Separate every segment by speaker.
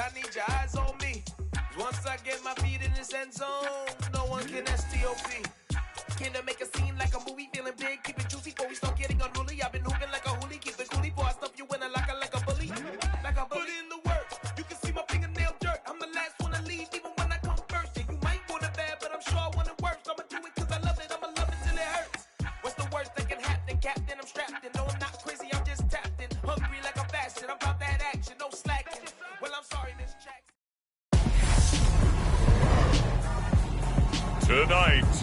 Speaker 1: I need your eyes on me. Once I get my feet in this end zone, no one can STOP. Came to make a scene like a movie, feeling big, keep it juicy before we start getting unruly. I've been hooping like a hoolie, keep it coolie before I stuff you in a locker like a bully. Like a bully in the work, you can see my fingernail dirt. I'm the last one to leave, even when I come first. Yeah, you might want it bad, but I'm sure I want it worse. I'ma do it cause I love it, I'ma love it till it hurts. What's the worst that can happen, Captain? I'm strapped in, no I'm not crazy, I'm just tapped in. Hungry like I'm fasting, I'm about that action, no slacking. Well, I'm sorry, Miss Jackson.
Speaker 2: Tonight,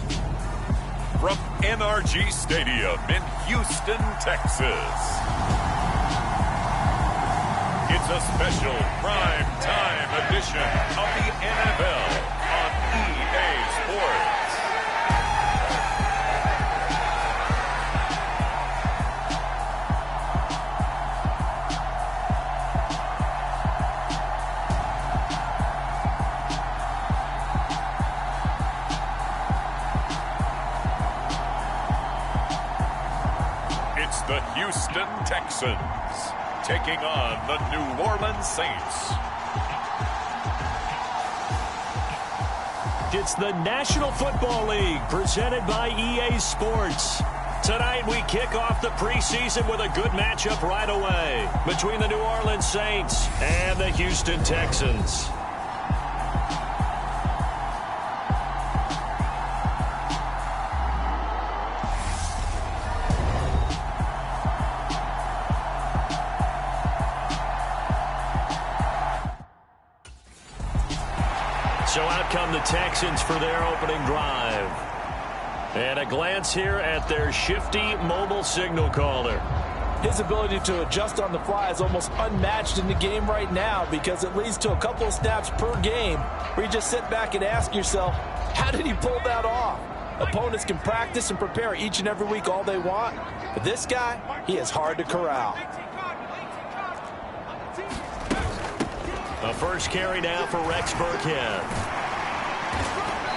Speaker 2: from NRG Stadium in Houston, Texas, it's a special prime time edition of the NFL on EA Sports. The Houston Texans taking on the New Orleans Saints.
Speaker 3: It's the National Football League presented by EA Sports. Tonight we kick off the preseason with a good matchup right away between the New Orleans Saints and the Houston Texans. So out come the Texans for their opening drive. And a glance here at their shifty mobile signal caller.
Speaker 4: His ability to adjust on the fly is almost unmatched in the game right now because it leads to a couple of snaps per game where you just sit back and ask yourself, how did he pull that off? Opponents can practice and prepare each and every week all they want, but this guy, he is hard to corral.
Speaker 3: A first carry now for Rex Burkhead.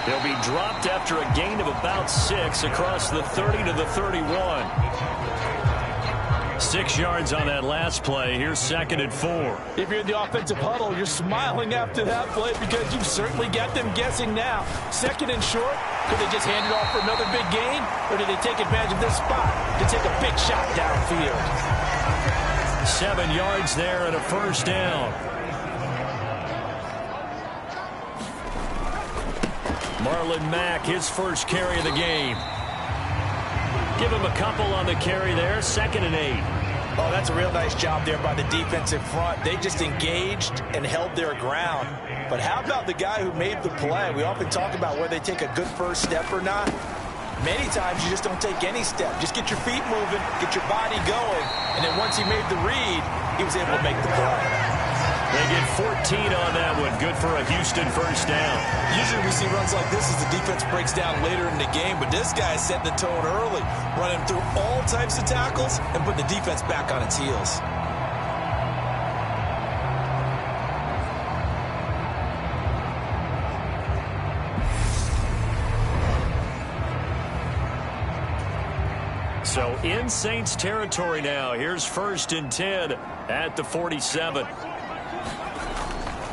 Speaker 3: He'll be dropped after a gain of about 6 across the 30 to the 31. 6 yards on that last play. Here's 2nd and 4.
Speaker 4: If you're in the offensive huddle, you're smiling after that play because you've certainly got them guessing now. 2nd and short, could they just hand it off for another big gain? Or did they take advantage of this spot to take a big shot downfield?
Speaker 3: 7 yards there and a first down. Marlon Mack, his first carry of the game. Give him a couple on the carry there. 2nd and 8.
Speaker 4: Oh, that's a real nice job there by the defensive front. They just engaged and held their ground. But how about the guy who made the play? We often talk about whether they take a good first step or not. Many times you just don't take any step. Just get your feet moving, get your body going. And then once he made the read, he was able to make the play.
Speaker 3: They get 14 on that one. Good for a Houston first down.
Speaker 4: Usually we see runs like this as the defense breaks down later in the game, but this guy set the tone early, running through all types of tackles and putting the defense back on its heels.
Speaker 3: So in Saints territory now. Here's 1st and 10 at the 47.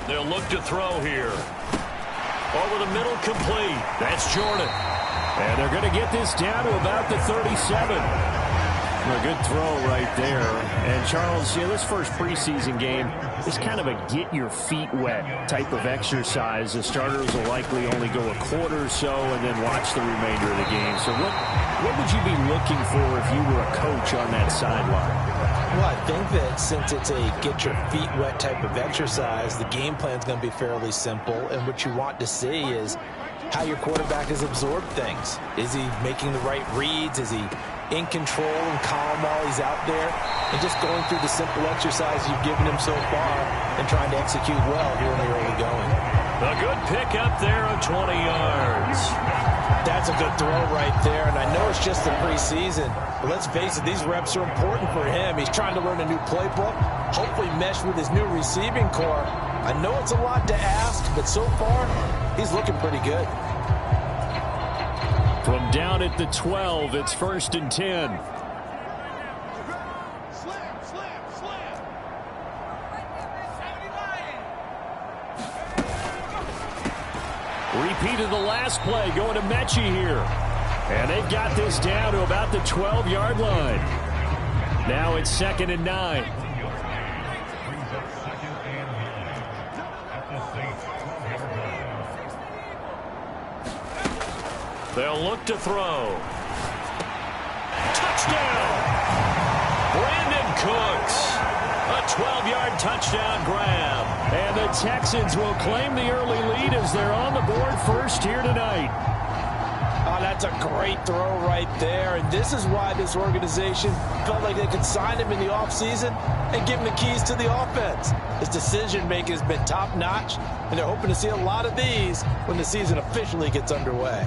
Speaker 3: They'll look to throw here. Over the middle, complete. That's Jordan. And they're going to get this down to about the 37. A good throw right there. And, Charles, this first preseason game is kind of a get-your-feet-wet type of exercise. The starters will likely only go a quarter or so and then watch the remainder of the game. So what would you be looking for if you were a coach on that sideline?
Speaker 4: Well, I think that since it's a get-your-feet-wet type of exercise, the game plan is going to be fairly simple. And what you want to see is how your quarterback has absorbed things. Is he making the right reads? Is he in control and calm while he's out there? And just going through the simple exercise you've given him so far and trying to execute well here in the early going.
Speaker 3: A good pickup there of 20 yards.
Speaker 4: That's a good throw right there, and I know it's just the preseason, but let's face it, these reps are important for him. He's trying to learn a new playbook, hopefully mesh with his new receiving core. I know it's a lot to ask, but so far, he's looking pretty good.
Speaker 3: From down at the 12, it's 1st and 10. Repeat of the last play going to Mechie here. And they've got this down to about the 12-yard line. Now it's 2nd and 9. They'll look to throw. Touchdown! Brandon Cooks. A 12-yard touchdown grab. And the Texans will claim the early lead as they're on the board first here tonight.
Speaker 4: Oh, that's a great throw right there. And this is why this organization felt like they could sign him in the offseason and give him the keys to the offense. His decision-making has been top-notch, and they're hoping to see a lot of these when the season officially gets underway.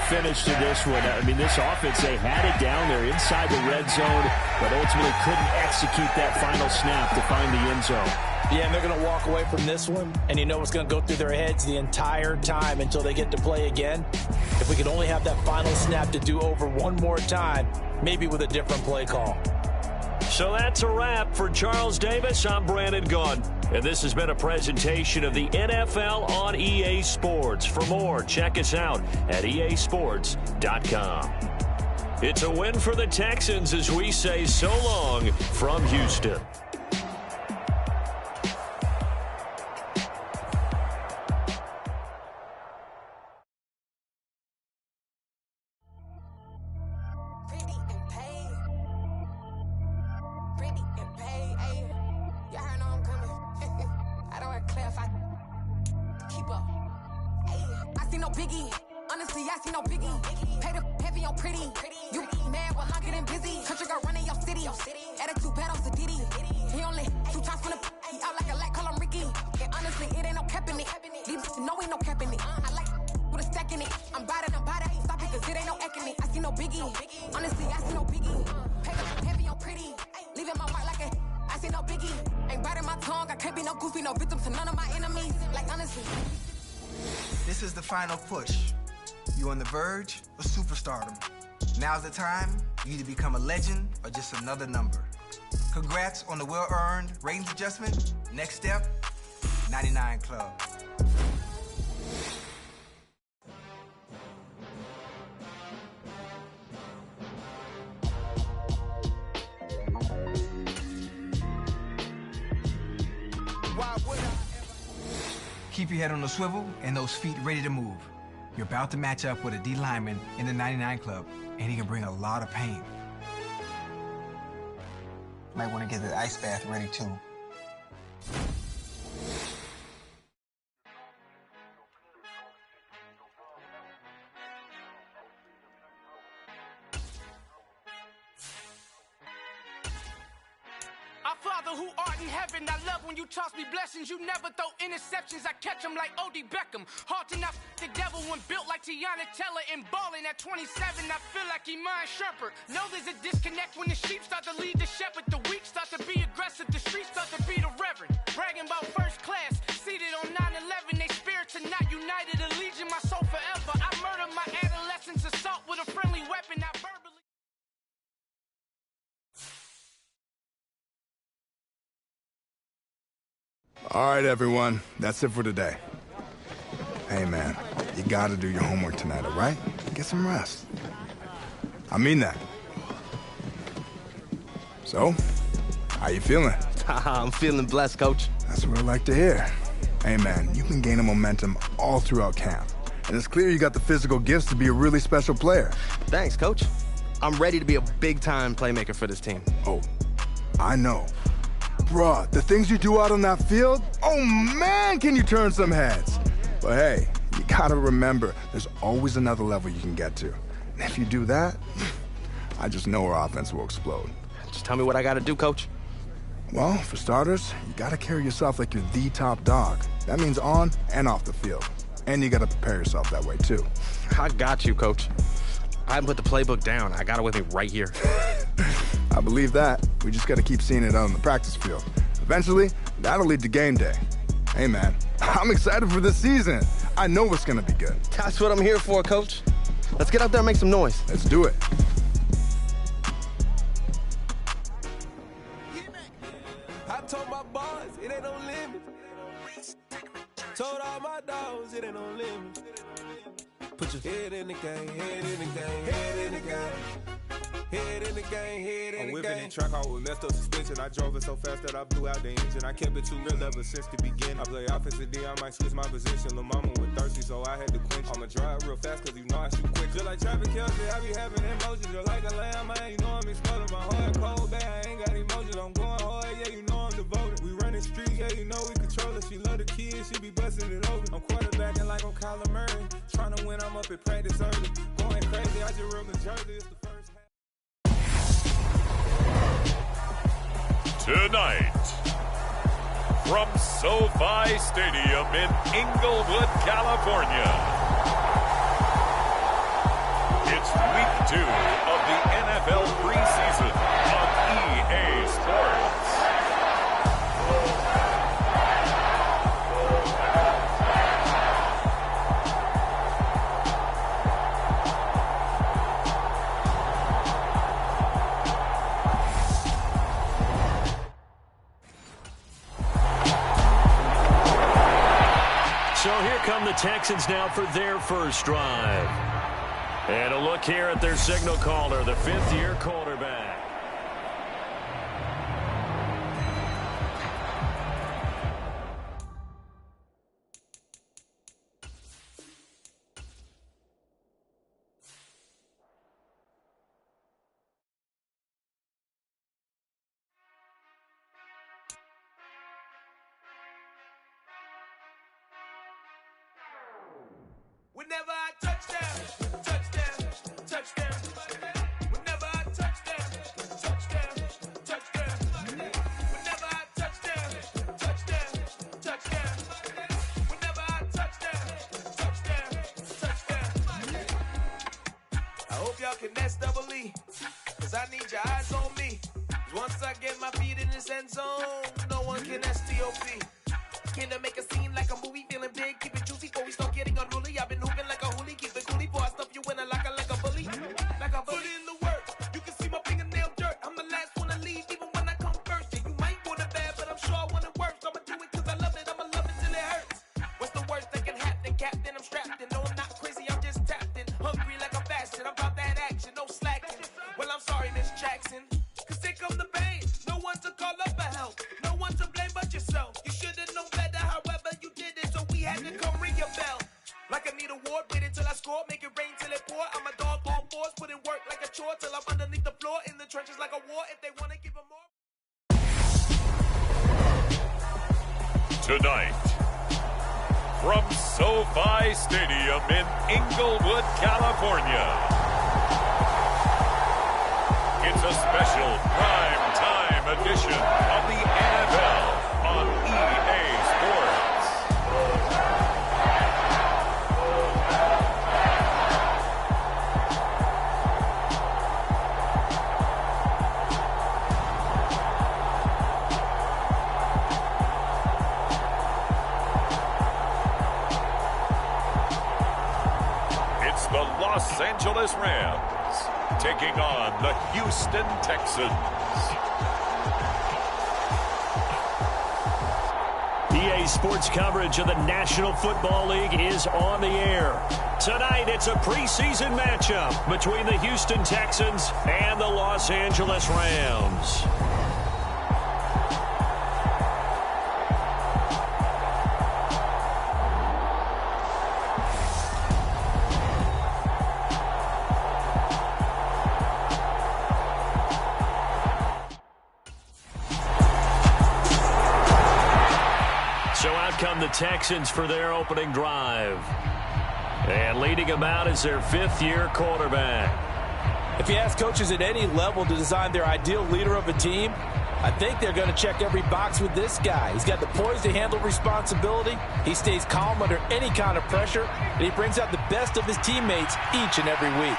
Speaker 3: Finish to this one. I mean, this offense, they had it down there inside the red zone, but ultimately couldn't execute that final snap to find the end zone.
Speaker 4: Yeah, and they're going to walk away from this one, and you know what's going to go through their heads the entire time until they get to play again. If we could only have that final snap to do over one more time, maybe with a different play call.
Speaker 3: So that's a wrap for Charles Davis. I'm Brandon Gaudin. And this has been a presentation of the NFL on EA Sports. For more, check us out at easports.com. It's a win for the Texans as we say so long from Houston.
Speaker 5: This is the final push. You're on the verge of superstardom. Now's the time you either become a legend or just another number. Congrats on the well-earned ratings adjustment. Next step, 99 Club. Keep your head on the swivel and those feet ready to move. You're about to match up with a D lineman in the 99 Club, and he can bring a lot of pain. Might want to get the ice bath ready too.
Speaker 6: Father who art in heaven, I love when you toss me blessings. You never throw interceptions, I catch them like O.D. Beckham. Hard to not the devil when built like Tiana Teller and balling at 27. I feel like Iman Shumpert. Know there's a disconnect when the sheep start to lead the shepherd. The weak start to be aggressive, the streets start to be the reverend. Bragging about first class, seated on 9/11. They spirits are not united, a legion, my soul forever. I murdered my adolescence, assault with a friendly weapon, I verbally.
Speaker 7: All right, everyone. That's it for today. Hey, man, you gotta do your homework tonight, all right? Get some rest. I mean that. So, how you feeling?
Speaker 8: I'm feeling blessed, Coach.
Speaker 7: That's what I like to hear. Hey, man, you've been gaining momentum all throughout camp. And it's clear you got the physical gifts to be a really special player.
Speaker 8: Thanks, Coach. I'm ready to be a big-time playmaker for this team.
Speaker 7: Oh, I know. Bruh, the things you do out on that field, oh man, can you turn some heads. But hey, You gotta remember, there's always another level you can get to. And if you do that, I just know our offense will explode.
Speaker 8: Just tell me what I gotta do, Coach.
Speaker 7: Well, for starters, you gotta carry yourself like you're the top dog. That means on and off the field. And you gotta prepare yourself that way, too.
Speaker 8: I got you, Coach. I haven't put the playbook down. I got it with me right here.
Speaker 7: I believe that. We just gotta keep seeing it out on the practice field. Eventually, that'll lead to game day. Hey, man, I'm excited for this season. I know it's gonna be good.
Speaker 8: That's what I'm here for, Coach. Let's get out there and make some noise.
Speaker 7: Let's do it.
Speaker 9: I told my boys, it ain't no limit. Told all my dogs, it ain't no limit. Put your head in the game, head in the game, head in the game. Head in the game, head in the game. I'm whipping the track out with messed up suspension. I drove it so fast that I blew out the engine. I kept it too real ever since the beginning. I play offensive D, I might switch my position. Lil' mama was thirsty, so I had to quench. I'ma drive real fast, cause you know I shoot quick. Just like traffic Kelsey, I be having emotions. Just like a lamb, man, you know I'm exploding. My heart cold, bad, I ain't got emotions. I'm going hard, yeah, you know I'm devoted. We running streets, yeah, you know we control it. She love the kids, she be busting it open. I'm quarterbacking like I'm Kyler Murray. Trying to win, I'm up at practice early. Going crazy, I just real the jersey. It's the first half.
Speaker 2: Tonight, from SoFi Stadium in Inglewood, California, it's week 2 of the NFL preseason on EA Sports.
Speaker 3: So here come the Texans now for their first drive. And a look here at their signal caller, the fifth-year quarterback.
Speaker 1: Whenever I touchdown, touchdown, touchdown. Whenever I touchdown, touchdown, touchdown. Whenever I touchdown, touchdown, touchdown. Whenever I touchdown, touchdown, touchdown. I hope y'all can nest double E, cause I need your eyes on me. Once I get my feet in this end zone, no one can STOP. Can I make a scene like a movie, feeling big, keep it juicy before we start getting unruly. I've been hooping like a hoolie, keep it coolie before I stuff you in a locker like a bully. Like a bully in the work, you can see my fingernail dirt. I'm the last one to leave, even when I come first. Yeah, you might want it bad, but I'm sure I want it worse. I'ma do it cause I love it, I'ma love it till it hurts. What's the worst that can happen, Captain? I'm strapped in, no I'm not crazy, I'm just tapped in. Hungry like I'm fasting, I'm about that action, no slacking. Well, I'm sorry, Miss Jackson, cause here come the pain. No one to call up for help, no one to blame but yourself. You should've known better, however you did it, so we had to come ring your bell. Like I need a ward, wait until I score, make it rain till it pour. I'm a dog on force, put in work like a chore till I'm underneath the floor, in the trenches like a war. If they wanna give them more.
Speaker 2: Tonight, from SoFi Stadium in Inglewood, California, it's a special prime time edition of the NFL on EA Sports. It's the Los Angeles Rams taking on the Houston Texans.
Speaker 3: EA Sports coverage of the National Football League is on the air. Tonight, it's a preseason matchup between the Houston Texans and the Los Angeles Rams. Texans for their opening drive. And leading them out is their fifth-year quarterback.
Speaker 4: If you ask coaches at any level to design their ideal leader of a team, I think they're going to check every box with this guy. He's got the poise to handle responsibility. He stays calm under any kind of pressure, and he brings out the best of his teammates each and every week.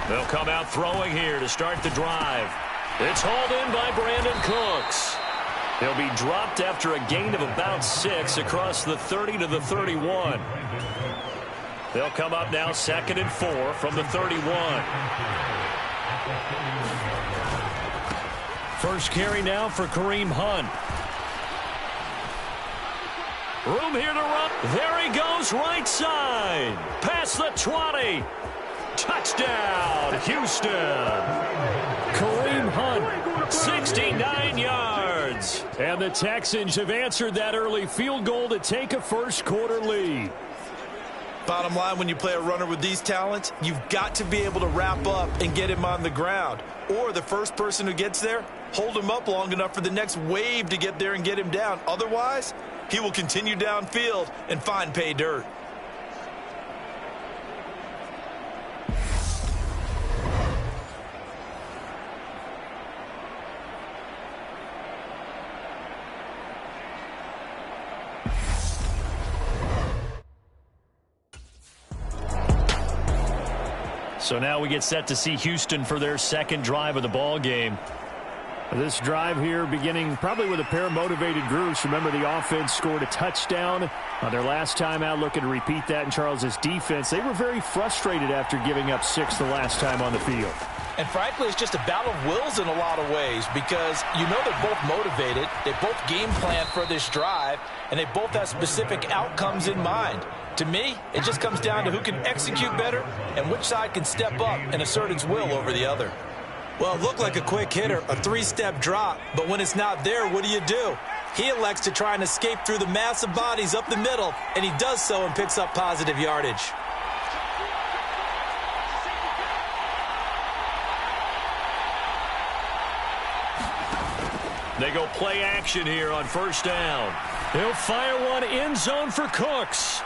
Speaker 3: They'll come out throwing here to start the drive. It's hauled in by Brandon Cooks. He'll be dropped after a gain of about 6 across the 30 to the 31. They'll come up now 2nd and 4 from the 31. First carry now for Kareem Hunt. Room here to run. There he goes, right side. Past the 20. Touchdown, Houston. Kareem Hunt, 69 yards. And the Texans have answered that early field goal to take a first-quarter lead.
Speaker 4: Bottom line, when you play a runner with these talents, you've got to be able to wrap up and get him on the ground. Or the first person who gets there, hold him up long enough for the next wave to get there and get him down. Otherwise, he will continue downfield and find pay dirt.
Speaker 3: So now we get set to see Houston for their second drive of the ball game. This drive here beginning probably with a pair of motivated groups. Remember, the offense scored a touchdown on their last time out, looking to repeat that in Charles's defense. They were very frustrated after giving up 6 the last time on the field.
Speaker 4: And frankly, it's just a battle of wills in a lot of ways because you know they're both motivated, they both game plan for this drive, and they both have specific outcomes in mind. To me, it just comes down to who can execute better and which side can step up and assert its will over the other. Well, it looked like a quick hitter, a 3-step drop, but when it's not there, what do? He elects to try and escape through the mass of bodies up the middle, and he does so and picks up positive yardage.
Speaker 3: They go play action here on first down. He'll fire one end zone for Cooks.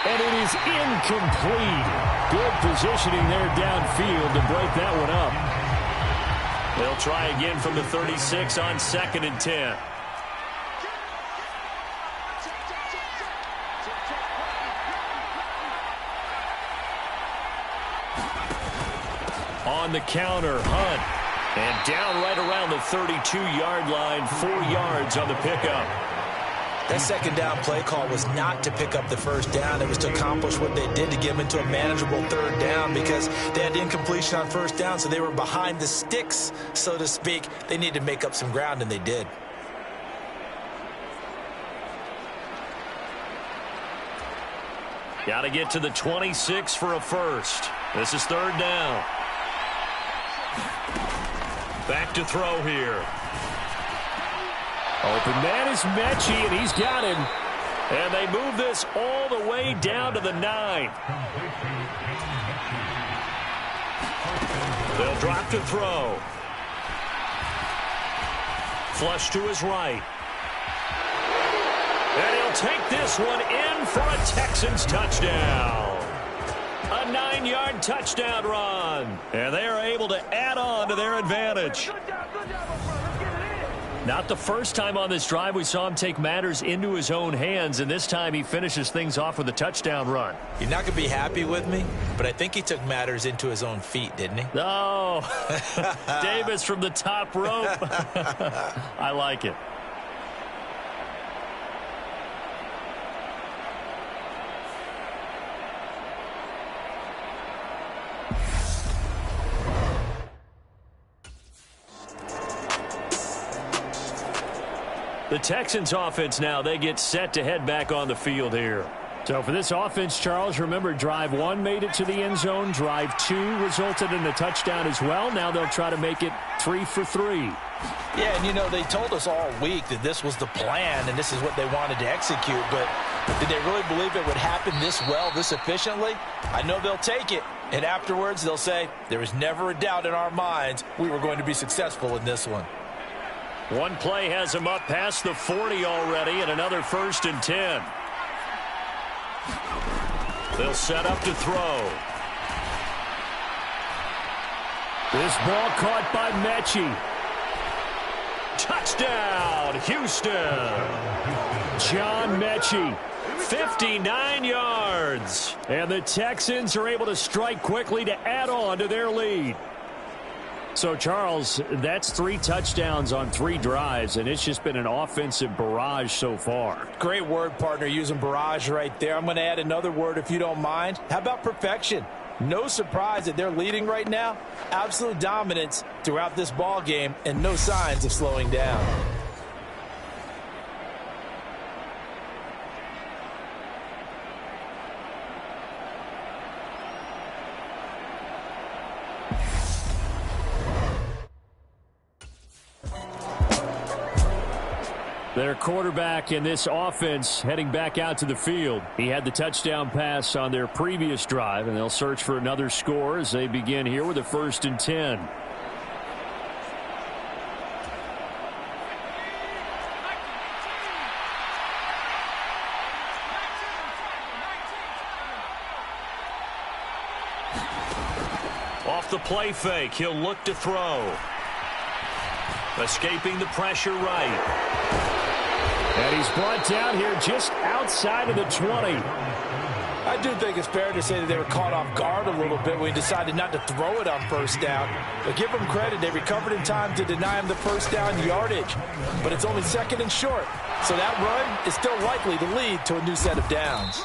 Speaker 3: And it is incomplete. Good positioning there downfield to break that one up. They'll try again from the 36 on 2nd and 10. On the counter, Hunt. And down right around the 32-yard line, 4 yards on the pickup.
Speaker 4: That second down play call was not to pick up the first down. It was to accomplish what they did to get them into a manageable third down because they had incompletion on first down, so they were behind the sticks, so to speak. They needed to make up some ground, and they did.
Speaker 3: Got to get to the 26 for a first. This is third down. Back to throw here. Open man is Mechie, and he's got him. And they move this all the way down to the 9. They'll drop to throw. Flush to his right. And he'll take this one in for a Texans touchdown. A 9-yard touchdown run. And they are able to add on to their advantage. Not the first time on this drive we saw him take matters into his own hands, and this time he finishes things off with a touchdown run.
Speaker 4: You're not going to be happy with me, but I think he took matters into his own feet, didn't he?
Speaker 3: No. Davis from the top rope. I like it. The Texans offense now, they get set to head back on the field here. So for this offense, Charles, remember drive 1 made it to the end zone. Drive 2 resulted in a touchdown as well. Now they'll try to make it 3 for 3.
Speaker 4: Yeah, and you know, they told us all week that this was the plan and this is what they wanted to execute, but did they really believe it would happen this well, this efficiently? I know they'll take it, And afterwards, they'll say, there was never a doubt in our minds we were going to be successful in this one.
Speaker 3: One play has him up past the 40 already, and another 1st and 10. They'll set up to throw. This ball caught by Mechie. Touchdown, Houston. John Mechie, 59 yards. And the Texans are able to strike quickly to add on to their lead. So, Charles, that's 3 touchdowns on 3 drives, and it's just been an offensive barrage so far.
Speaker 4: Great word, partner, using barrage right there. I'm going to add another word if you don't mind. How about perfection? No surprise that they're leading right now. Absolute dominance throughout this ball game and no signs of slowing down.
Speaker 3: Their quarterback in this offense heading back out to the field. He had the touchdown pass on their previous drive, and they'll search for another score as they begin here with a 1st and 10. Off the play fake, he'll look to throw. Escaping the pressure right. And he's brought down here just outside of the 20.
Speaker 4: I do think it's fair to say that they were caught off guard a little bit when he decided not to throw it on 1st down. But give them credit, they recovered in time to deny him the 1st down yardage. But it's only 2nd and short, so that run is still likely to lead to a new set of downs.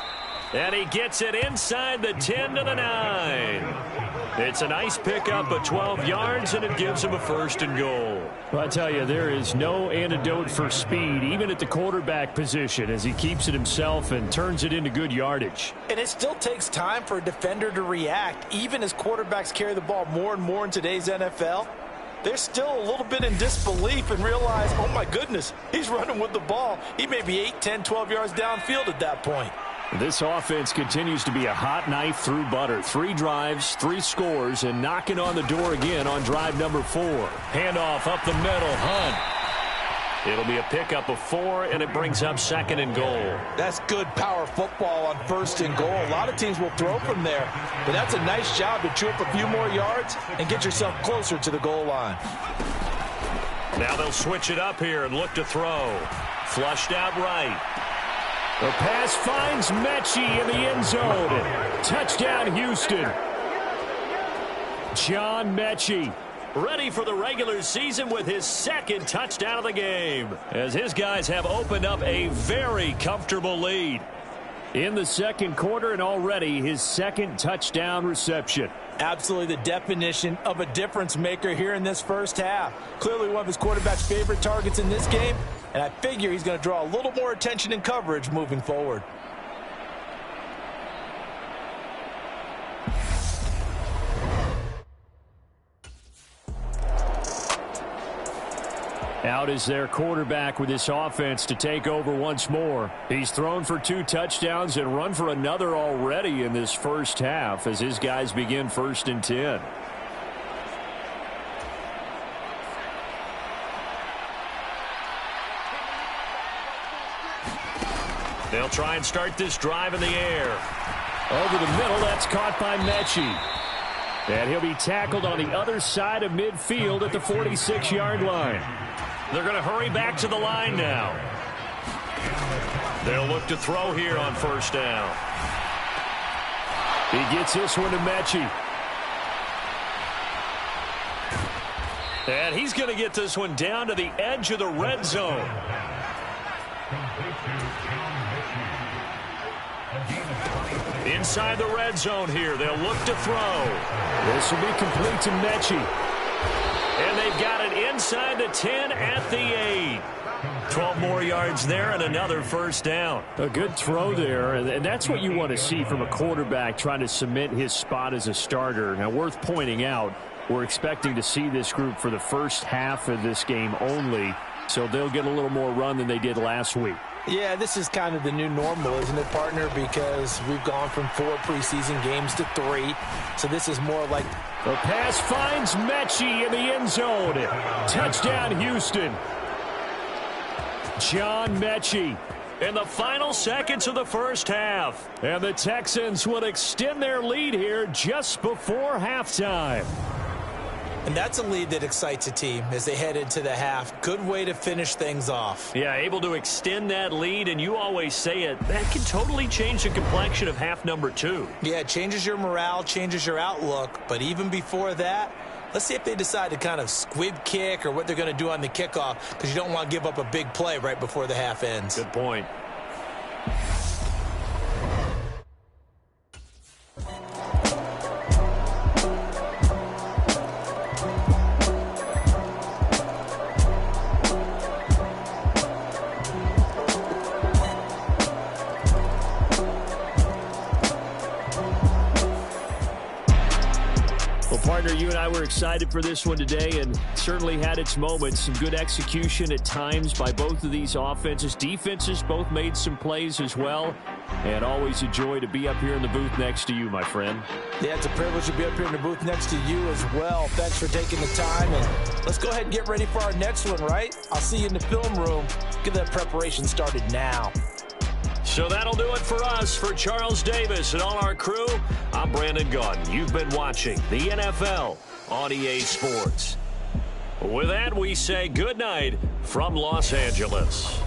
Speaker 3: And he gets it inside the 10 to the 9. It's a nice pickup of 12 yards, and it gives him a 1st and goal. Well, I tell you, there is no antidote for speed, even at the quarterback position, as he keeps it himself and turns it into good yardage.
Speaker 4: And it still takes time for a defender to react, even as quarterbacks carry the ball more and more in today's NFL. They're still a little bit in disbelief and realize, oh my goodness, he's running with the ball. He may be 8, 10, 12 yards downfield at that point.
Speaker 3: This offense continues to be a hot knife through butter. 3 drives, 3 scores, and knocking on the door again on drive number 4. Handoff up the middle, Hunt. It'll be a pickup of 4, and it brings up 2nd and goal.
Speaker 4: That's good power football on 1st and goal. A lot of teams will throw from there, but that's a nice job to chew up a few more yards and get yourself closer to the goal line.
Speaker 3: Now they'll switch it up here and look to throw. Flushed out right. The pass finds Mechie in the end zone. Touchdown, Houston. John Mechie ready for the regular season with his 2nd touchdown of the game, as his guys have opened up a very comfortable lead in the 2nd quarter, and already his 2nd touchdown reception.
Speaker 4: Absolutely the definition of a difference maker here in this 1st half. Clearly one of his quarterback's favorite targets in this game, and I figure he's going to draw a little more attention and coverage moving forward.
Speaker 3: Out is their quarterback with this offense to take over once more. He's thrown for 2 touchdowns and run for another already in this 1st half as his guys begin 1st and 10. They'll try and start this drive in the air. Over the middle, that's caught by Mechie. And he'll be tackled on the other side of midfield at the 46-yard line. They're going to hurry back to the line now. They'll look to throw here on 1st down. He gets this one to Mechie. And he's going to get this one down to the edge of the red zone. Inside the red zone here, they'll look to throw. This will be complete to Mechie. And they've got it inside the 10 at the 8. 12 more yards there and another 1st down. A good throw there, and that's what you want to see from a quarterback trying to cement his spot as a starter. Now, worth pointing out, we're expecting to see this group for the 1st half of this game only, so they'll get a little more run than they did last week.
Speaker 4: Yeah, this is kind of the new normal, isn't it, partner? Because we've gone from 4 preseason games to 3. So this is more like...
Speaker 3: The pass finds Mechie in the end zone. Touchdown, Houston. John Mechie in the final seconds of the first half. And the Texans will extend their lead here just before halftime.
Speaker 4: And that's a lead that excites a team as they head into the half. Good way to finish things off.
Speaker 3: Yeah, able to extend that lead, and you always say it, that can totally change the complexion of half number 2.
Speaker 4: Yeah, it changes your morale, changes your outlook. But even before that, let's see if they decide to kind of squib kick or what they're going to do on the kickoff, because you don't want to give up a big play right before the half ends.
Speaker 3: Good point. Partner, you and I were excited for this one today and certainly had its moments. Some good execution at times by both of these offenses. Defenses both made some plays as well. And always a joy to be up here in the booth next to you, my friend.
Speaker 4: Yeah, it's a privilege to be up here in the booth next to you as well. Thanks for taking the time. And let's go ahead and get ready for our next one, right? I'll see you in the film room. Get that preparation started now.
Speaker 3: So that'll do it for us. For Charles Davis and all our crew, I'm Brandon Gunn. You've been watching the NFL on EA Sports. With that, we say good night from Los Angeles.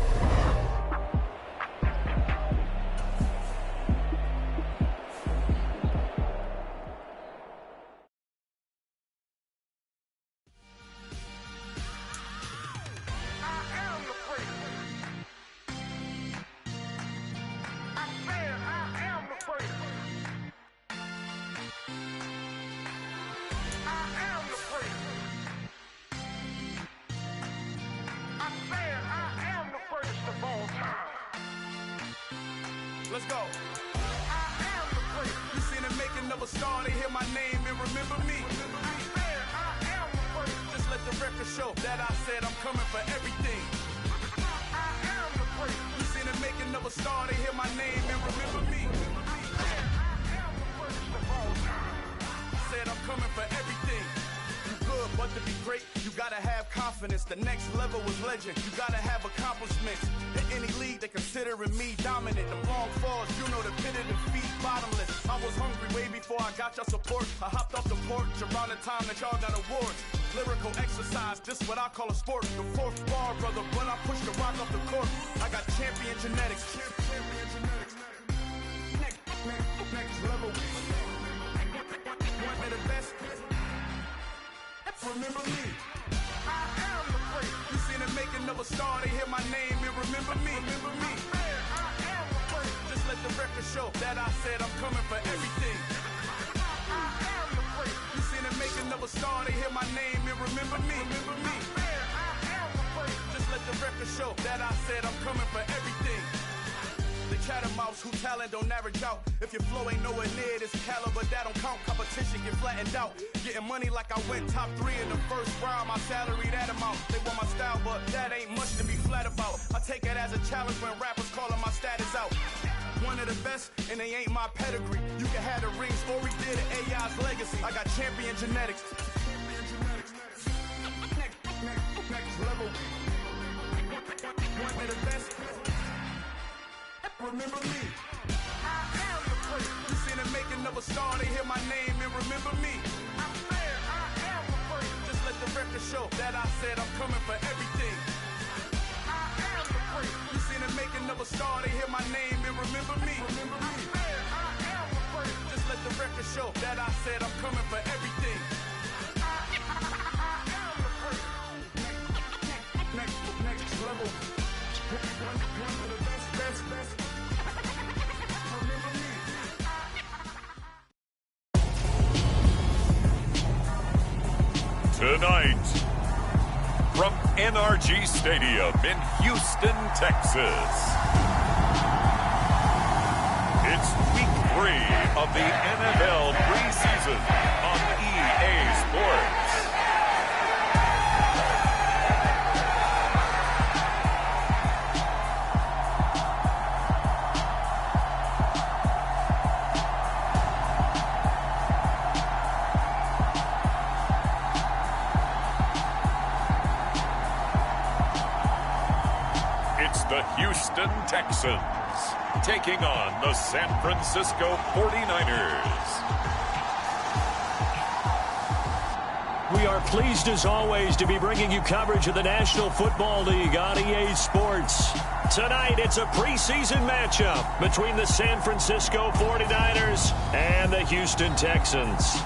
Speaker 6: Let's go. I am the great. You seen the making of a star, they hear my name and remember me. I am the great. Just let the record show that I said I'm coming for everything. I am the great. You seen the making of a star, they hear my name and remember me. I am the greatest of all time. Said I'm coming for everything. You good, but to be great, you gotta have confidence. The next level was legend. You gotta have accomplishments. In any league, they considering me dominant. The long falls, you know the pit of defeat, bottomless. I was hungry way before I got your support. I hopped off the porch around the time that y'all got awards. Lyrical exercise, this what I call a sport. The fourth bar, brother, when I push the rock off the court. I got champion genetics. Next level. One of the best. Remember me. I am the great. You seen the making of a star, they hear my name and remember me. Remember me. I am the great. Just let the record show that I said I'm coming for everything. I am the great. You seen the making of a star, they hear my name and remember me. Remember me. I am the great. Just let the record show that I said I'm coming for everything. The chattermouths who talent don't average out. If your flow ain't nowhere near this caliber, that don't count. Competition get flattened out. Getting money like I went top 3 in the first round. My salary that amount. They want my style, but that ain't much to be flat about. I take it as a challenge when rappers calling my status out. One of the best, and they ain't my pedigree. You can have the rings, or we did it, AI's legacy. I got champion genetics. Next level. One of the best. Remember me. I am the great. You seen the making of a star, they hear my name and remember me. I am the great. Just let the record show that I said I'm coming for everything. I am the great. You seen the making of a star, they hear my name and remember me. Remember me. I am the great. Just let the record show that I said I'm coming for everything. I am the great. Next level. One of the best.
Speaker 2: Tonight, from NRG Stadium in Houston, Texas, it's Week 3 of the NFL preseason on EA Sports. the Houston Texans, taking on the San Francisco 49ers.
Speaker 3: We are pleased, as always, to be bringing you coverage of the National Football League on EA Sports. Tonight, it's a preseason matchup between the San Francisco 49ers and the Houston Texans.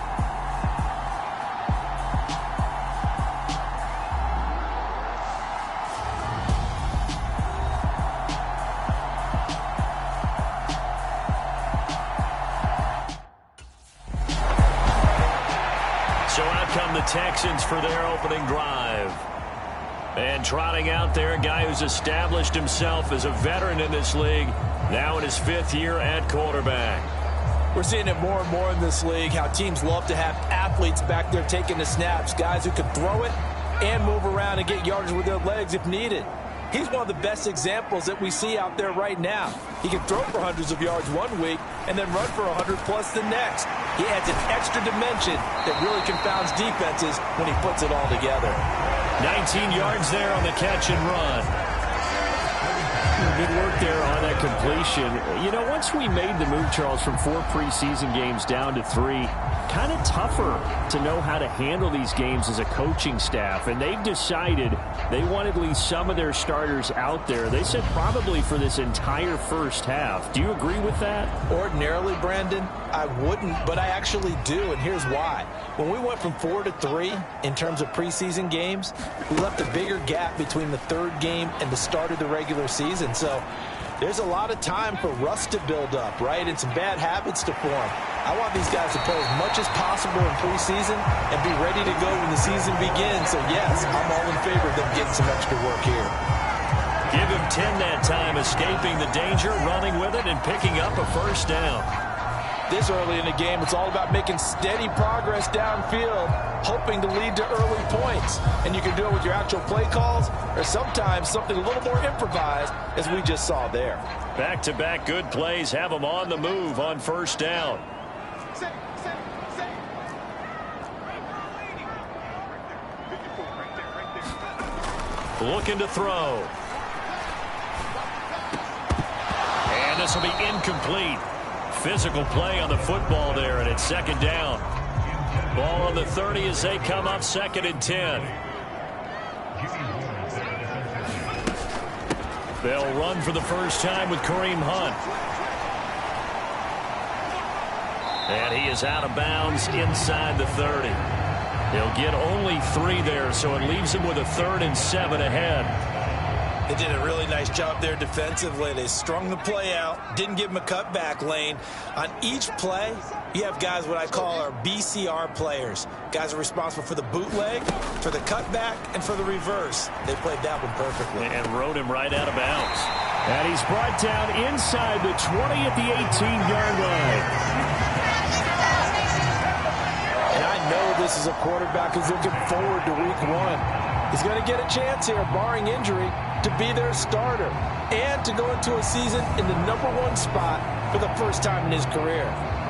Speaker 3: Texans for their opening drive. And trotting out there, a guy who's established himself as a veteran in this league, now in his 5th year at quarterback.
Speaker 4: We're seeing it more and more in this league, how teams love to have athletes back there taking the snaps, guys who can throw it and move around and get yardage with their legs if needed. He's one of the best examples that we see out there right now. He can throw for hundreds of yards one week and then run for 100+ the next. He adds an extra dimension that really confounds defenses when he puts it all together.
Speaker 3: 19 yards there on the catch and run. Good work there on that completion. You know, once we made the move, Charles, from 4 preseason games down to 3, kind of tougher to know how to handle these games as a coaching staff. And they've decided they want at least some of their starters out there. They said probably for this entire first half. Do you agree with that?
Speaker 4: Ordinarily, Brandon, I wouldn't, but I actually do, and here's why. When we went from 4 to 3 in terms of preseason games, we left a bigger gap between the 3rd game and the start of the regular season. So there's a lot of time for rust to build up, right, and some bad habits to form. I want these guys to play as much as possible in preseason and be ready to go when the season begins. So, yes, I'm all in favor of them getting some extra work here.
Speaker 3: Give him 10 that time, escaping the danger, running with it, and picking up a first down.
Speaker 4: This early in the game, it's all about making steady progress downfield, hoping to lead to early points. And you can do it with your actual play calls or sometimes something a little more improvised, as we just saw there.
Speaker 3: Back-to-back good plays have them on the move on first down. Looking to throw. And this will be incomplete. Physical play on the football there, and it's 2nd down. Ball on the 30 as they come up 2nd and 10. They'll run for the first time with Kareem Hunt. And he is out of bounds inside the 30. He'll get only 3 there, so it leaves him with a 3rd and 7 ahead.
Speaker 4: They did a really nice job there defensively. They strung the play out, didn't give him a cutback lane. On each play, you have guys what I call our BCR players. Guys are responsible for the bootleg, for the cutback, and for the reverse. They played that one perfectly.
Speaker 3: And rode him right out of bounds. And he's brought down inside the 20 at the 18-yard line.
Speaker 4: And I know this is a quarterback who's looking forward to week 1. He's going to get a chance here, barring injury, to be their starter and to go into a season in the #1 spot for the first time in his career.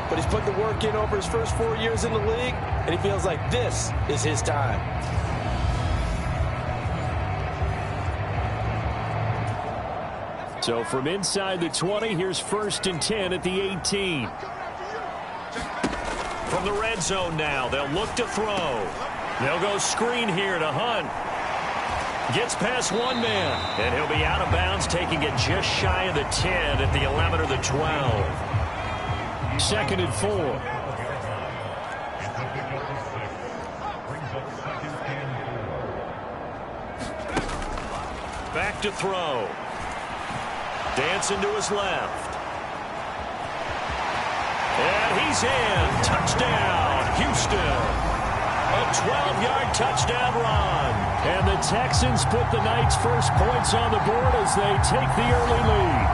Speaker 4: But he's put the work in over his first 4 years in the league, and he feels like this is his time.
Speaker 3: So from inside the 20, here's 1st and 10 at the 18. From the red zone now, they'll look to throw. They'll go screen here to Hunt. Gets past one man, and he'll be out of bounds, taking it just shy of the 10 at the 11 or the 12. 2nd and 4. Back to throw. Dancing to his left. And he's in. Touchdown, Houston. A 12-yard touchdown run. And the Texans put the Knights' first points on the board as they take the early lead.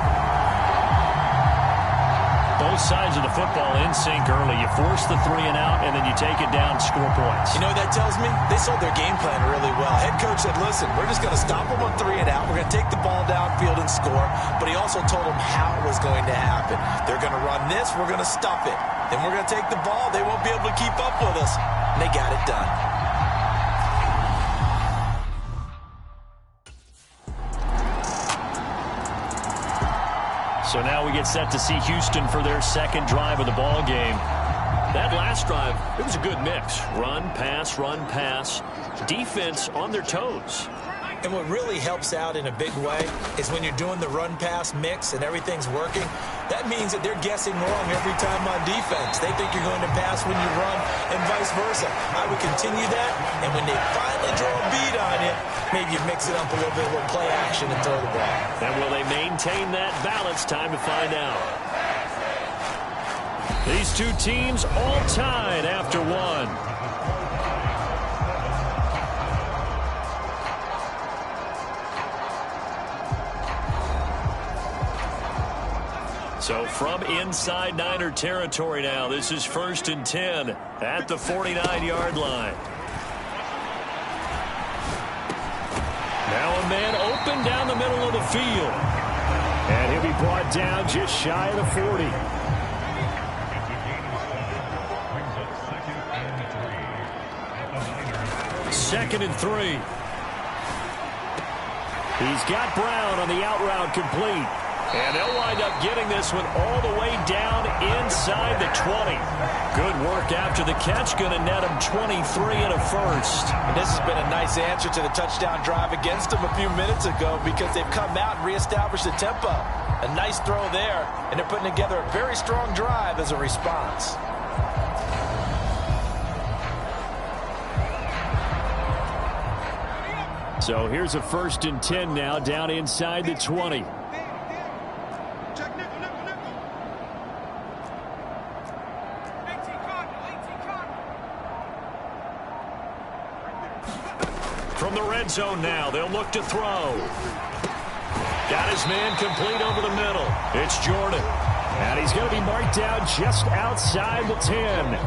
Speaker 3: Both sides of the football in sync early. You force the 3 and out, and then you take it down, score points.
Speaker 4: You know what that tells me? They sold their game plan really well. Head coach said, listen, we're just going to stop them on 3 and out. We're going to take the ball downfield and score. But he also told them how it was going to happen. They're going to run this. We're going to stuff it. Then we're going to take the ball. They won't be able to keep up with us. And they got it done.
Speaker 3: So now we get set to see Houston for their second drive of the ball game. That last drive, it was a good mix. Run, pass, defense on their toes.
Speaker 4: And what really helps out in a big way is when you're doing the run-pass mix and everything's working, that means that they're guessing wrong every time on defense. They think you're going to pass when you run and vice versa. I would continue that, and when they finally draw a beat on you, maybe you mix it up a little bit, a little play action and throw the ball.
Speaker 3: And will they maintain that balance? Time to find out. These two teams all tied after one. So from inside Niner territory now, this is 1st and 10 at the 49-yard line. Now a man open down the middle of the field. And he'll be brought down just shy of the 40. Second and 3. He's got Brown on the out route complete. And they'll wind up getting this one all the way down inside the 20. Good work after the catch. Going to net him 23 and a first.
Speaker 4: And this has been a nice answer to the touchdown drive against them a few minutes ago because they've come out and reestablished the tempo. A nice throw there, and they're putting together a very strong drive as a response.
Speaker 3: So here's a 1st and 10 now down inside the 20. From the red zone now, they'll look to throw. Got his man complete over the middle. It's Jordan. And he's going to be marked down just outside the 10.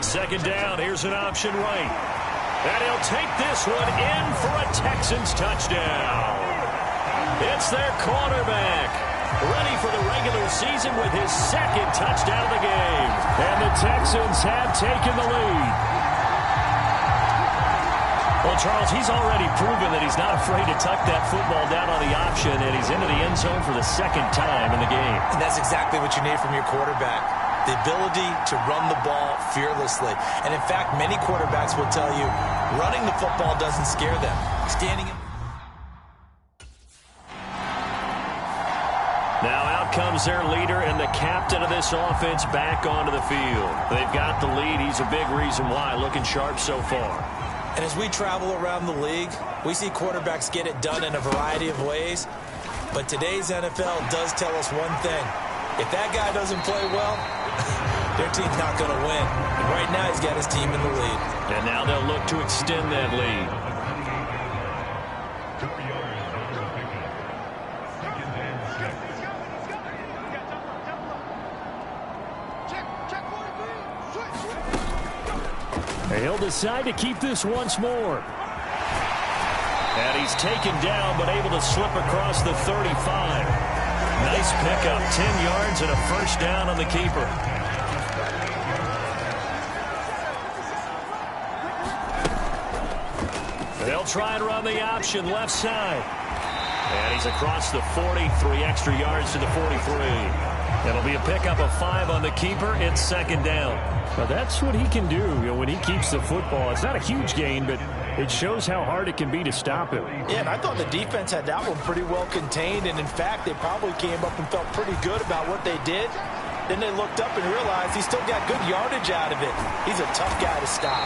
Speaker 3: Second down, here's an option right. And he'll take this one in for a Texans touchdown. It's their quarterback, ready for the regular season with his second touchdown of the game. And the Texans have taken the lead. Well, Charles, he's already proven that he's not afraid to tuck that football down on the option, and he's into the end zone for the second time in the game.
Speaker 4: And that's exactly what you need from your quarterback. The ability to run the ball fearlessly. And in fact, many quarterbacks will tell you running the football doesn't scare them. Standing in.
Speaker 3: Now out comes their leader and the captain of this offense back onto the field. They've got the lead. He's a big reason why. Looking sharp so far.
Speaker 4: And as we travel around the league, we see quarterbacks get it done in a variety of ways. But today's NFL does tell us one thing. If that guy doesn't play well, their team's not going to win. And right now, he's got his team in the lead.
Speaker 3: And now they'll look to extend that lead. And he'll decide to keep this once more. And he's taken down, but able to slip across the 35. Nice pickup, 10 yards and a first down on the keeper. They'll try and run the option left side. And he's across the 40, 3 extra yards to the 43. It'll be a pickup of 5 on the keeper. It's second down. Well, that's what he can do, when he keeps the football. It's not a huge gain, but it shows how hard it can be to stop him.
Speaker 4: Yeah, and I thought the defense had that one pretty well contained, and in fact, they probably came up and felt pretty good about what they did. Then they looked up and realized he still got good yardage out of it. He's a tough guy to stop.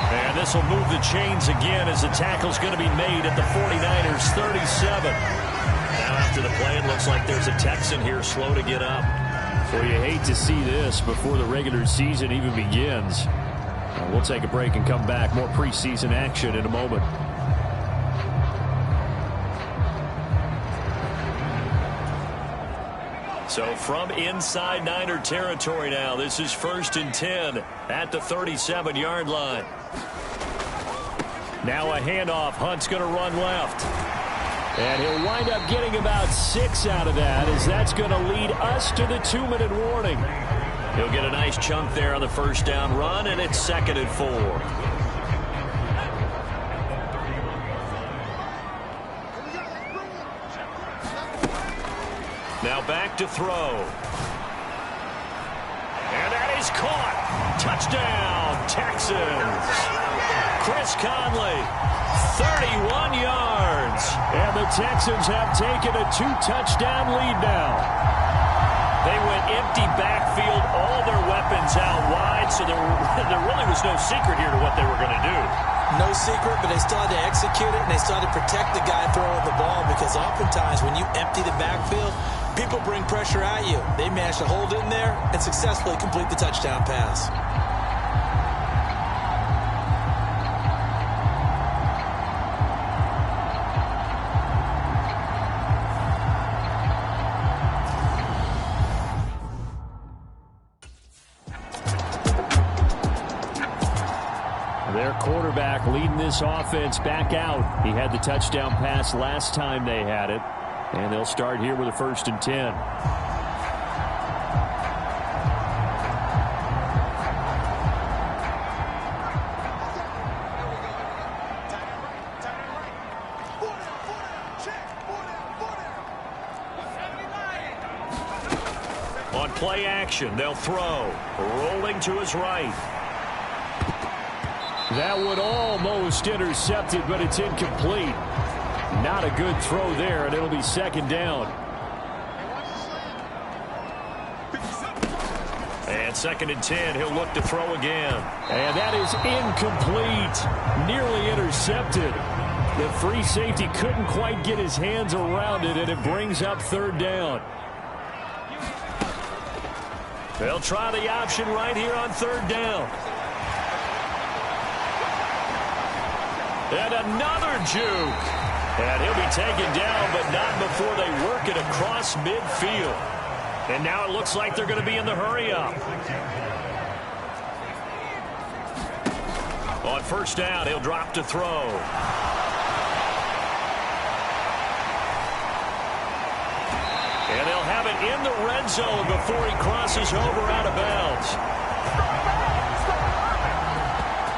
Speaker 3: And this will move the chains again as the tackle's going to be made at the 49ers 37. Now after the play, it looks like there's a Texan here slow to get up. Well, you hate to see this before the regular season even begins. We'll take a break and come back. More preseason action in a moment. So from inside Niner territory now, this is 1st and 10 at the 37-yard line. Now a handoff. Hunt's going to run left. And he'll wind up getting about 6 out of that, as that's going to lead us to the 2-minute warning. He'll get a nice chunk there on the first down run, and it's 2nd and 4. Now back to throw. And that is caught. Touchdown, Texans. Chris Conley, 31 yards. And the Texans have taken a 2-touchdown lead now. They went empty backfield, all their weapons out wide, so there really was no secret here to what they were going to do.
Speaker 4: No secret, but they still had to execute it, and they still had to protect the guy throwing the ball, because oftentimes when you empty the backfield, people bring pressure at you. They managed to hold in there and successfully complete the touchdown pass.
Speaker 3: Their quarterback leading this offense back out. He had the touchdown pass last time they had it. And they'll start here with a 1st and 10. On play action, they'll throw. Rolling to his right. That one almost intercepted, but it's incomplete. Not a good throw there, and it'll be 2nd down. And 2nd and 10, he'll look to throw again. And that is incomplete. Nearly intercepted. The free safety couldn't quite get his hands around it, and it brings up 3rd down. They'll try the option right here on 3rd down. And another juke. And he'll be taken down, but not before they work it across midfield. And now it looks like they're going to be in the hurry-up. On 1st down, he'll drop to throw. And they'll have it in the red zone before he crosses over out of bounds.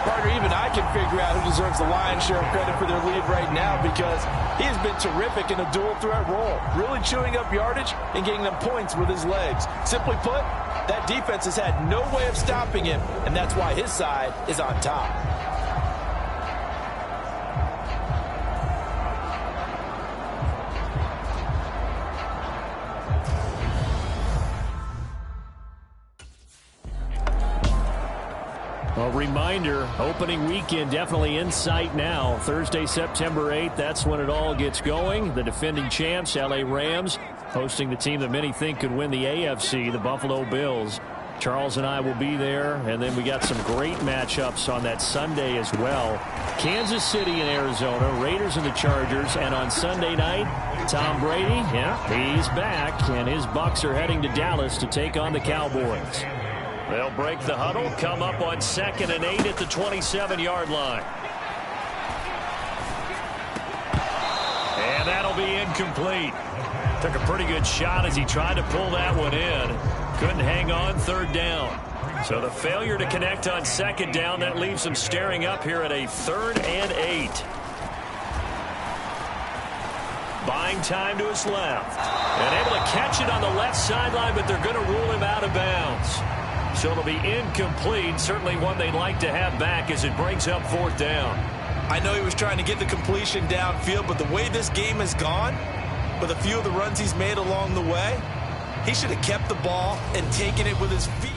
Speaker 10: Partner, even I can figure out who deserves the lion's share of credit for their lead right now, because he has been terrific in a dual threat role, really chewing up yardage and getting them points with his legs. Simply put, that defense has had no way of stopping him, and that's why his side is on top.
Speaker 3: A reminder, opening weekend definitely in sight now. Thursday, September 8th, that's when it all gets going. The defending champs, LA Rams, hosting the team that many think could win the AFC, the Buffalo Bills. Charles and I will be there, and then we got some great matchups on that Sunday as well. Kansas City and Arizona, Raiders and the Chargers, and on Sunday night, Tom Brady, he's back, and his Bucs are heading to Dallas to take on the Cowboys. They'll break the huddle, come up on 2nd and 8 at the 27-yard line. And that'll be incomplete. Took a pretty good shot as he tried to pull that one in. Couldn't hang on 3rd down. So the failure to connect on 2nd down, that leaves him staring up here at a 3rd and 8. Buying time to his left. And able to catch it on the left sideline, but they're going to rule him out of bounds. So it'll be incomplete. Certainly one they'd like to have back as it brings up 4th down.
Speaker 10: I know he was trying to get the completion downfield, but the way this game has gone, with a few of the runs he's made along the way, he should have kept the ball and taken it with his feet.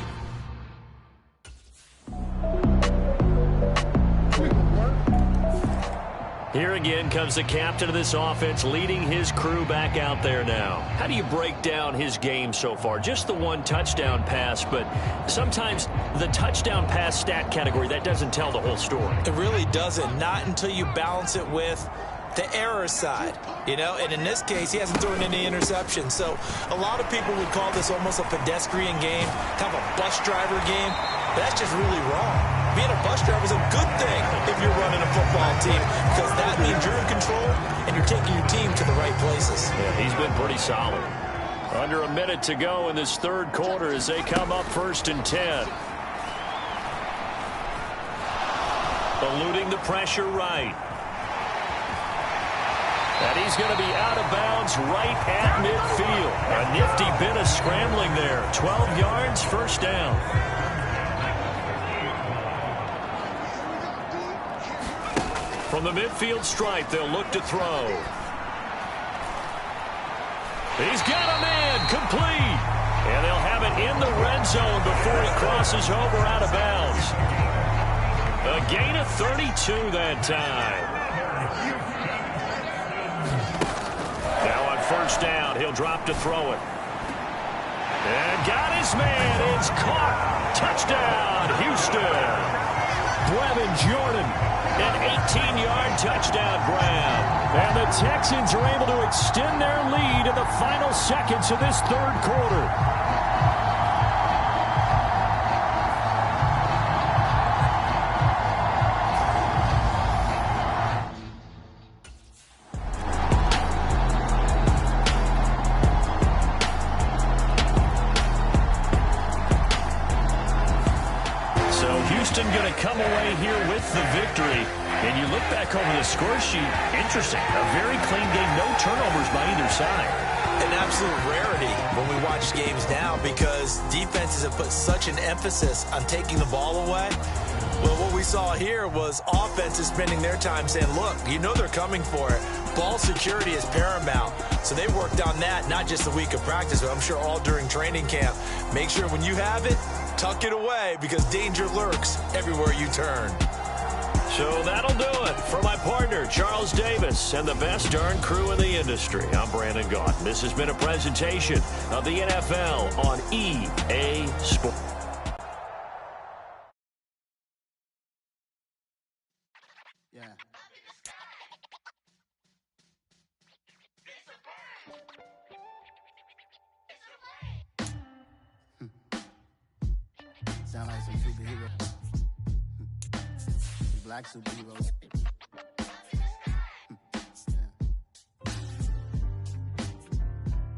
Speaker 3: Here again comes the captain of this offense, leading his crew back out there now. How do you break down his game so far? Just the 1 touchdown pass, but sometimes the touchdown pass stat category, that doesn't tell the whole story.
Speaker 4: It really doesn't, not until you balance it with the error side, and in this case, he hasn't thrown any interceptions. So a lot of people would call this almost a pedestrian game, kind of a bus driver game, but that's just really wrong. Being a bus driver is a good thing if you're running a football team, because that means you're in control and you're taking your team to the right places.
Speaker 3: Yeah, he's been pretty solid. Under a minute to go in this 3rd quarter as they come up 1st and 10. Eluding the pressure right. And he's going to be out of bounds right at midfield. A nifty bit of scrambling there. 12 yards, first down. From the midfield stripe, they'll look to throw. He's got a man, complete. And they'll have it in the red zone before he crosses over out of bounds. A gain of 32 that time. Now on first down, he'll drop to throw it. And got his man. It's caught. Touchdown, Houston. Brevin Jordan, an 18-yard touchdown grab. And the Texans are able to extend their lead in the final seconds of this third quarter. Going to come away here with the victory. And you look back over the score sheet, interesting. A very clean game, no turnovers by either side.
Speaker 4: An absolute rarity when we watch games now because defenses have put such an emphasis on taking the ball away. Well, what we saw here was offenses spending their time saying, look, you know they're coming for it. Ball security is paramount. So they worked on that, not just a week of practice, but I'm sure all during training camp. Make sure when you have it, tuck it away because danger lurks everywhere you turn.
Speaker 3: So that'll do it for my partner, Charles Davis, and the best darn crew in the industry. I'm Brandon Gaunt. This has been a presentation of the NFL on EA Sports.
Speaker 11: Yeah. Sound like some superheroes. Black superheroes.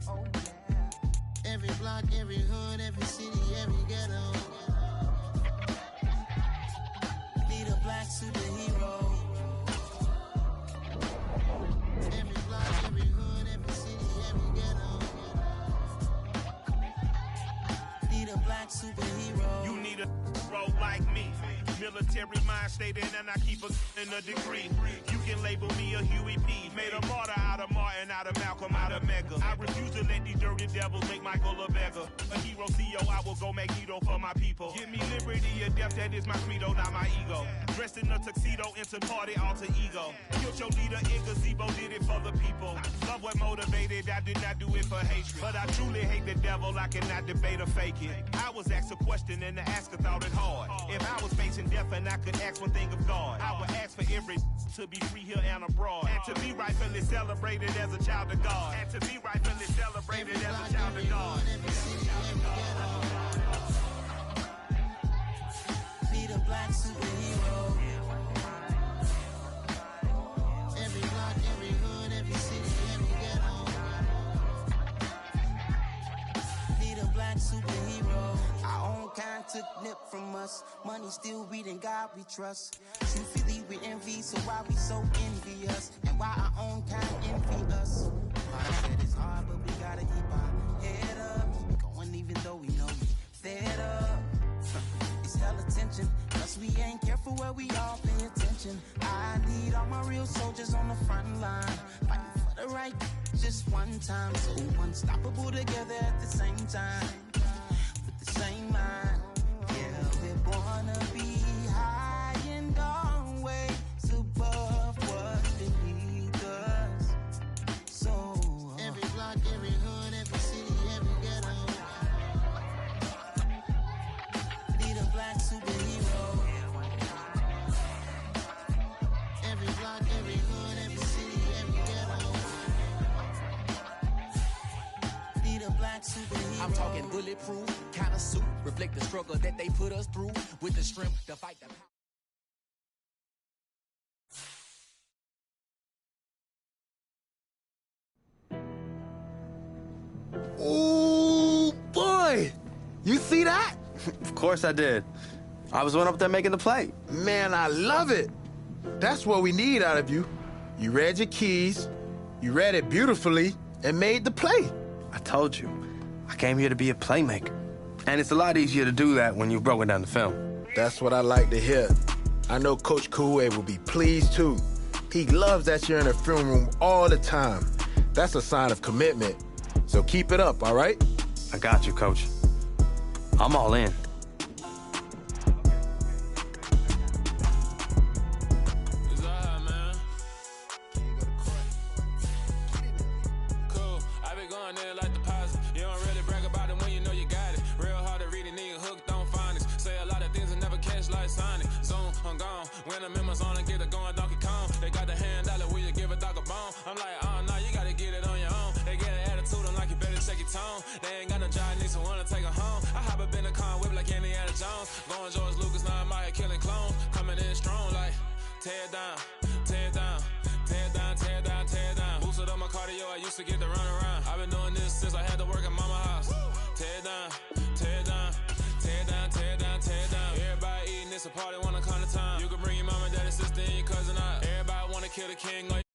Speaker 11: Oh, yeah. Every block, every hood, every city, every ghetto. Need a black superhero. Every block, every hood, every city, every ghetto. Need a black superhero.
Speaker 12: You need a hero like me. Military mind stated, and I keep in a degree. You can label me a Huey P. Made a martyr out of Martin, out of Malcolm, out of Mega. I refuse to let these dirty devils make Michael a beggar. A hero CEO, I will go Magneto for my people. Give me liberty or death, that is my credo, not my ego. Dressed in a tuxedo, into party, alter ego. Killed your leader in gazebo, did it for the people. Love what motivated, I did not do it for hatred. But I truly hate the devil, I cannot debate or fake it. I was asked a question and the asker thought it hard. If I was facing death and I could ask one thing of God, I would ask for every to be free here and abroad, and to be rightfully celebrated as a child of God, and to be rightfully celebrated as a child of God.
Speaker 11: Be the black superhero. Every block, every hood, every city, every ghetto. Be the black superhero. Our own kind took nip from us. Money still reading God we trust. Truthfully we envy, so why we so envious? And why our own kind envy us? Mindset is hard, but we gotta keep our head up. Keep going even though we know we fed up. It's hell attention, plus we ain't careful where we all pay attention. I need all my real soldiers on the front line, fighting for the right just one time. So unstoppable together at the same time, with the same mind. Yeah, we're born to be high and always above what's beneath us. So every block, every hood, every city, every ghetto. Need a black superhero. Every block, every hood, every city, every ghetto. Need a black superhero.
Speaker 13: I'm talking bulletproof kind of suit, reflect the struggle that they put us through with the strength to fight the.
Speaker 14: Oh boy, you see that?
Speaker 8: Of course I did. I was one up there making the play.
Speaker 14: Man, I love it. That's what we need out of you. You read your keys, You read it beautifully and made the play.
Speaker 15: I told you, I came here to be a playmaker. And it's a lot easier to do that when you've broken down the film.
Speaker 14: That's what I like to hear. I know Coach Koué will be pleased too. He loves that you're in the film room all the time. That's a sign of commitment. So keep it up, all right?
Speaker 15: I got you, Coach. I'm all in.
Speaker 16: When I'm in my zone and get it going, Donkey Kong. They got the hand dollar, will you give a dog a bone? I'm like, oh no, you gotta get it on your own. They get an attitude, I'm like, you better check your tone. They ain't got no job, need someone to take her home. I hop up in the car, whip like Indiana Jones. Going George Lucas, now I'm out here killing clones. Coming in strong, like, tear down, tear down, tear down, tear down, tear down. Boosted up my cardio, I used to get to run around. I've been doing this since I had to work at mama house. Tear down, tear down, tear down, tear down, tear down. Everybody eating, it's a party, wanna come to time. You can bring your mama, daddy, sister, and your cousin out. Everybody wanna kill the king.